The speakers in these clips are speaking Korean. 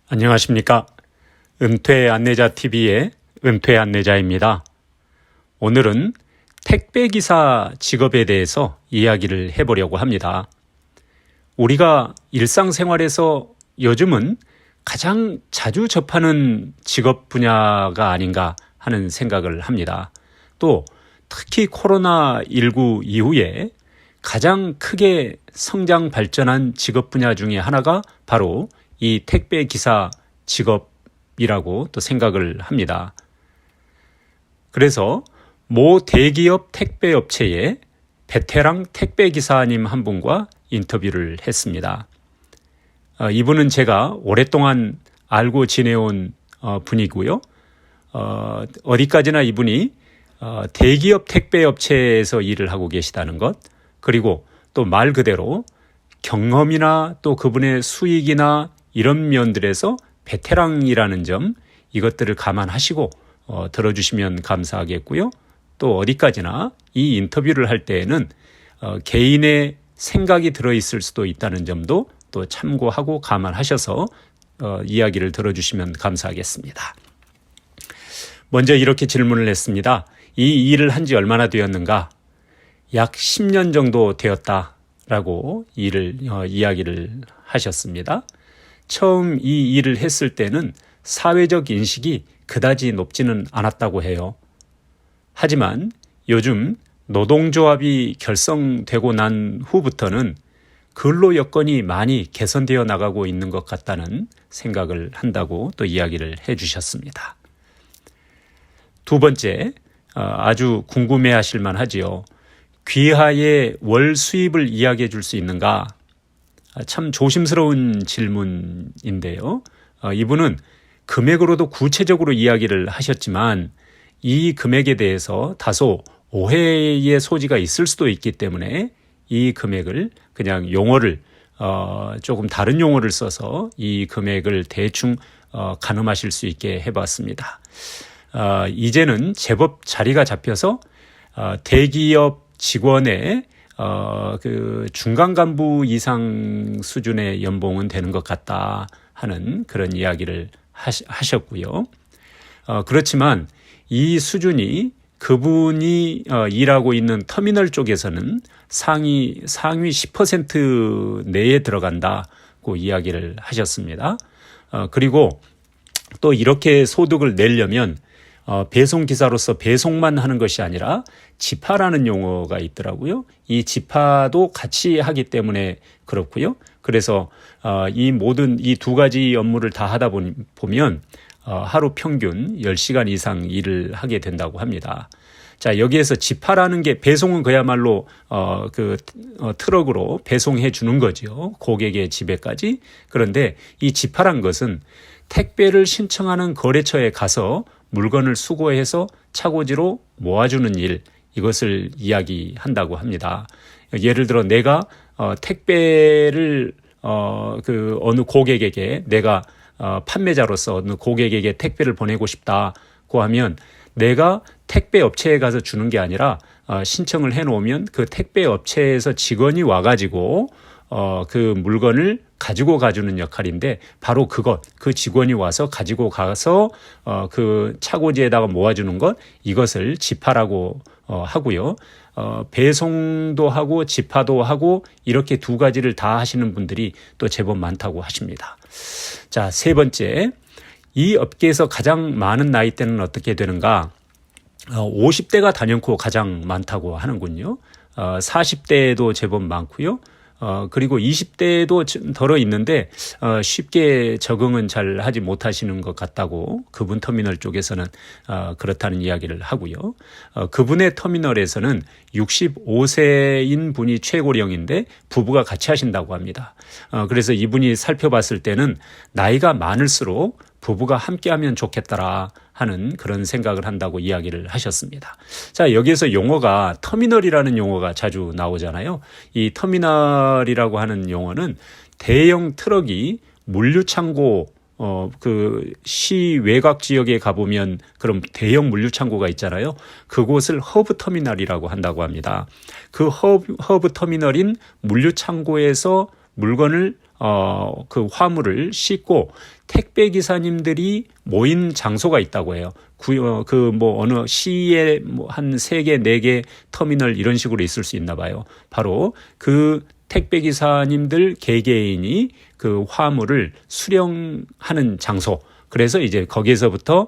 안녕하십니까. 은퇴안내자TV의 은퇴안내자입니다. 오늘은 택배기사 직업에 대해서 이야기를 해보려고 합니다. 우리가 일상생활에서 요즘은 가장 자주 접하는 직업 분야가 아닌가 하는 생각을 합니다. 또 특히 코로나19 이후에 가장 크게 성장 발전한 직업 분야 중에 하나가 바로 이 택배기사 직업이라고 또 생각을 합니다. 그래서 모 대기업 택배업체의 베테랑 택배기사님 한 분과 인터뷰를 했습니다. 이분은 제가 오랫동안 알고 지내온 분이고요. 어디까지나 이분이 대기업 택배업체에서 일을 하고 계시다는 것, 그리고 또 말 그대로 경험이나 또 그분의 수익이나 이런 면들에서 베테랑이라는 점, 이것들을 감안하시고 들어주시면 감사하겠고요. 또 어디까지나 이 인터뷰를 할 때에는 개인의 생각이 들어있을 수도 있다는 점도 또 참고하고 감안하셔서 이야기를 들어주시면 감사하겠습니다. 먼저 이렇게 질문을 했습니다. 이 일을 한 지 얼마나 되었는가? 약 10년 정도 되었다라고 이야기를 하셨습니다. 처음 이 일을 했을 때는 사회적 인식이 그다지 높지는 않았다고 해요. 하지만 요즘 노동조합이 결성되고 난 후부터는 근로 여건이 많이 개선되어 나가고 있는 것 같다는 생각을 한다고 또 이야기를 해주셨습니다. 두 번째, 아주 궁금해하실 만하지요. 귀하의 월 수입을 이야기해 줄 수 있는가? 참 조심스러운 질문인데요. 이분은 금액으로도 구체적으로 이야기를 하셨지만 이 금액에 대해서 다소 오해의 소지가 있을 수도 있기 때문에 이 금액을 그냥 용어를 조금 다른 용어를 써서 이 금액을 대충 가늠하실 수 있게 해봤습니다. 이제는 제법 자리가 잡혀서 대기업 직원의 그 중간 간부 이상 수준의 연봉은 되는 것 같다 하는 그런 이야기를 하셨고요. 그렇지만 이 수준이 그분이 일하고 있는 터미널 쪽에서는 상위 10% 내에 들어간다고 이야기를 하셨습니다. 그리고 또 이렇게 소득을 내려면 배송기사로서 배송만 하는 것이 아니라 지파라는 용어가 있더라고요. 이 지파도 같이 하기 때문에 그렇고요. 그래서 이 모든 이 두 가지 업무를 다 하다 보면 하루 평균 10시간 이상 일을 하게 된다고 합니다. 자, 여기에서 지파라는 게 배송은 그야말로 트럭으로 배송해 주는 거죠. 고객의 집에까지. 그런데 이 지파란 것은 택배를 신청하는 거래처에 가서 물건을 수거해서 차고지로 모아주는 일, 이것을 이야기한다고 합니다. 예를 들어 내가 택배를 어느 고객에게 내가 판매자로서 어느 고객에게 택배를 보내고 싶다고 하면 내가 택배 업체에 가서 주는 게 아니라 신청을 해놓으면 그 택배 업체에서 직원이 와가지고 그 물건을 가지고 가주는 역할인데 바로 그 직원이 와서 가지고 가서 그 차고지에다가 모아주는 것, 이것을 지파라고 하고요. 배송도 하고 지파도 하고 이렇게 두 가지를 다 하시는 분들이 또 제법 많다고 하십니다. 자, 세 번째, 이 업계에서 가장 많은 나이대는 어떻게 되는가? 50대가 단연코 가장 많다고 하는군요. 40대도 제법 많고요. 그리고 20대도 덜어 있는데 쉽게 적응은 잘 하지 못하시는 것 같다고 그분 터미널 쪽에서는 그렇다는 이야기를 하고요. 그분의 터미널에서는 65세인 분이 최고령인데 부부가 같이 하신다고 합니다. 그래서 이분이 살펴봤을 때는 나이가 많을수록 부부가 함께하면 좋겠더라 하는 그런 생각을 한다고 이야기를 하셨습니다. 자, 여기에서 용어가 터미널이라는 용어가 자주 나오잖아요. 이 터미널이라고 하는 용어는 대형 트럭이 물류창고 그 시 외곽 지역에 가보면 그런 대형 물류창고가 있잖아요. 그곳을 허브 터미널이라고 한다고 합니다. 그 허브 터미널인 물류창고에서 물건을 그 화물을 싣고 택배 기사님들이 모인 장소가 있다고 해요. 어느 시에 한 3개, 4개 터미널 이런 식으로 있을 수 있나 봐요. 바로 그 택배 기사님들 개개인이 그 화물을 수령하는 장소. 그래서 이제 거기에서부터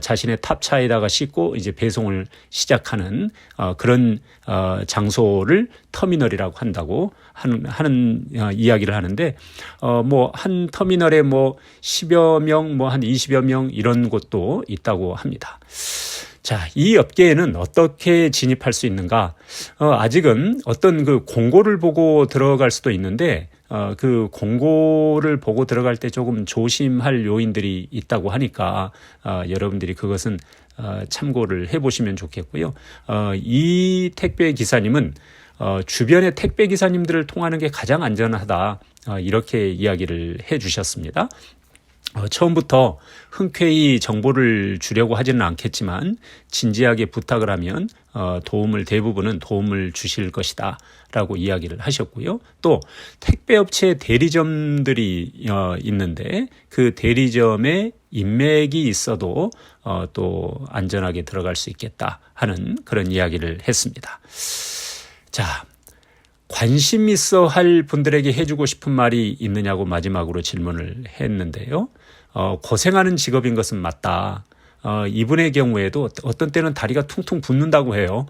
자신의 탑차에다가 싣고 이제 배송을 시작하는 그런 장소를 터미널이라고 한다고 하는 이야기를 하는데 한 터미널에 10여 명, 한 20여 명 이런 곳도 있다고 합니다. 자, 이 업계에는 어떻게 진입할 수 있는가? 아직은 어떤 그 공고를 보고 들어갈 수도 있는데 그 공고를 보고 들어갈 때 조금 조심할 요인들이 있다고 하니까 여러분들이 그것은 참고를 해보시면 좋겠고요. 이 택배 기사님은 주변의 택배 기사님들을 통하는 게 가장 안전하다 이렇게 이야기를 해주셨습니다. 처음부터 흔쾌히 정보를 주려고 하지는 않겠지만 진지하게 부탁을 하면 대부분은 도움을 주실 것이다 라고 이야기를 하셨고요. 또 택배업체 대리점들이 있는데 그 대리점에 인맥이 있어도 또 안전하게 들어갈 수 있겠다 하는 그런 이야기를 했습니다. 자, 관심 있어 할 분들에게 해주고 싶은 말이 있느냐고 마지막으로 질문을 했는데요. 고생하는 직업인 것은 맞다. 이분의 경우에도 어떤 때는 다리가 퉁퉁 붓는다고 해요.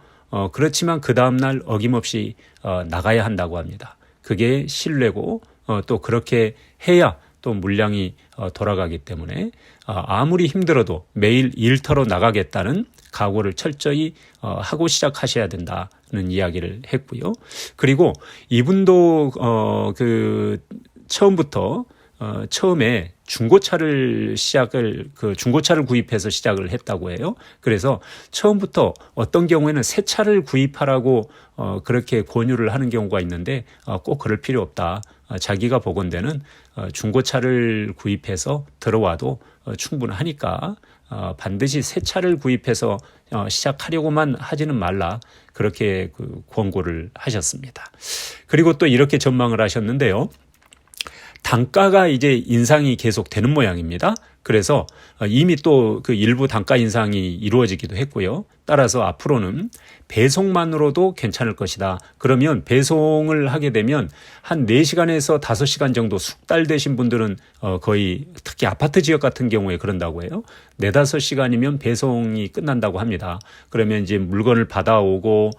그렇지만 그 다음날 어김없이 나가야 한다고 합니다. 그게 신뢰고 또 그렇게 해야 또 물량이 돌아가기 때문에 아무리 힘들어도 매일 일터로 나가겠다는 각오를 철저히 하고 시작하셔야 된다는 이야기를 했고요. 그리고 이분도 처음에 중고차를 구입해서 시작을 했다고 해요. 그래서 처음부터 어떤 경우에는 새 차를 구입하라고 그렇게 권유를 하는 경우가 있는데 꼭 그럴 필요 없다. 자기가 보건대는 중고차를 구입해서 들어와도 충분하니까 반드시 새 차를 구입해서 시작하려고만 하지는 말라. 그렇게 권고를 하셨습니다. 그리고 또 이렇게 전망을 하셨는데요. 단가가 이제 인상이 계속 되는 모양입니다. 그래서 이미 또 그 일부 단가 인상이 이루어지기도 했고요. 따라서 앞으로는 배송만으로도 괜찮을 것이다. 그러면 배송을 하게 되면 한 4시간에서 5시간 정도 숙달되신 분들은 거의 특히 아파트 지역 같은 경우에 그런다고 해요. 4-5시간이면 배송이 끝난다고 합니다. 그러면 이제 물건을 받아오고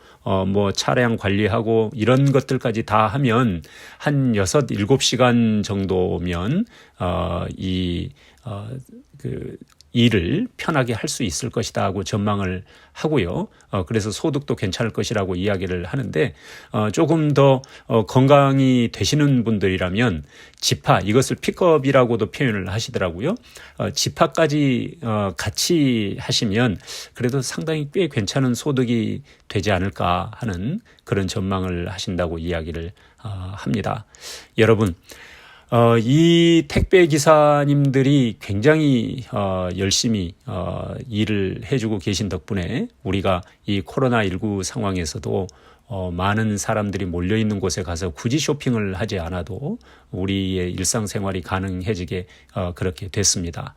차량 관리하고 이런 것들까지 다 하면 한 6-7시간 정도면 일을 편하게 할 수 있을 것이다 하고 전망을 하고요. 그래서 소득도 괜찮을 것이라고 이야기를 하는데 조금 더 건강이 되시는 분들이라면 지파, 이것을 픽업이라고도 표현을 하시더라고요. 지파까지 같이 하시면 그래도 상당히 꽤 괜찮은 소득이 되지 않을까 하는 그런 전망을 하신다고 이야기를 합니다. 여러분, 이 택배 기사님들이 굉장히 열심히 일을 해주고 계신 덕분에 우리가 이 코로나19 상황에서도 많은 사람들이 몰려있는 곳에 가서 굳이 쇼핑을 하지 않아도 우리의 일상생활이 가능해지게 그렇게 됐습니다.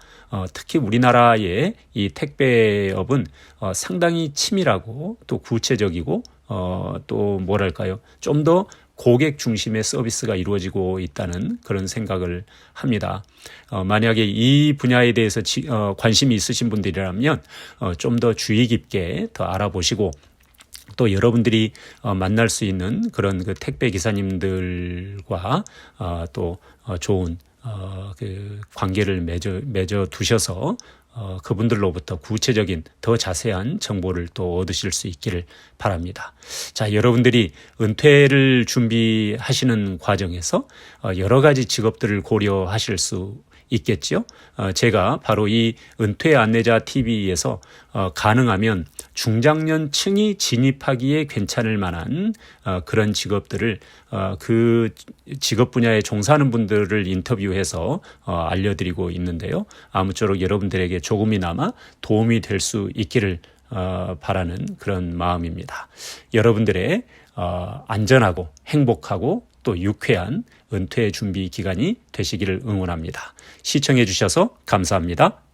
특히 우리나라의 이 택배업은 상당히 치밀하고 또 구체적이고 또 뭐랄까요, 좀 더 고객 중심의 서비스가 이루어지고 있다는 그런 생각을 합니다. 만약에 이 분야에 대해서 관심이 있으신 분들이라면 좀 더 주의 깊게 더 알아보시고 또 여러분들이 만날 수 있는 그런 그 택배 기사님들과 또 좋은 그 관계를 맺어 두셔서 그분들로부터 구체적인 더 자세한 정보를 또 얻으실 수 있기를 바랍니다. 자, 여러분들이 은퇴를 준비하시는 과정에서 여러 가지 직업들을 고려하실 수 있겠죠. 제가 바로 이 은퇴 안내자 TV에서 가능하면 중장년층이 진입하기에 괜찮을 만한 그런 직업들을 그 직업 분야에 종사하는 분들을 인터뷰해서 알려드리고 있는데요. 아무쪼록 여러분들에게 조금이나마 도움이 될 수 있기를 바라는 그런 마음입니다. 여러분들의 안전하고 행복하고 또 유쾌한 은퇴 준비 기간이 되시기를 응원합니다. 시청해 주셔서 감사합니다.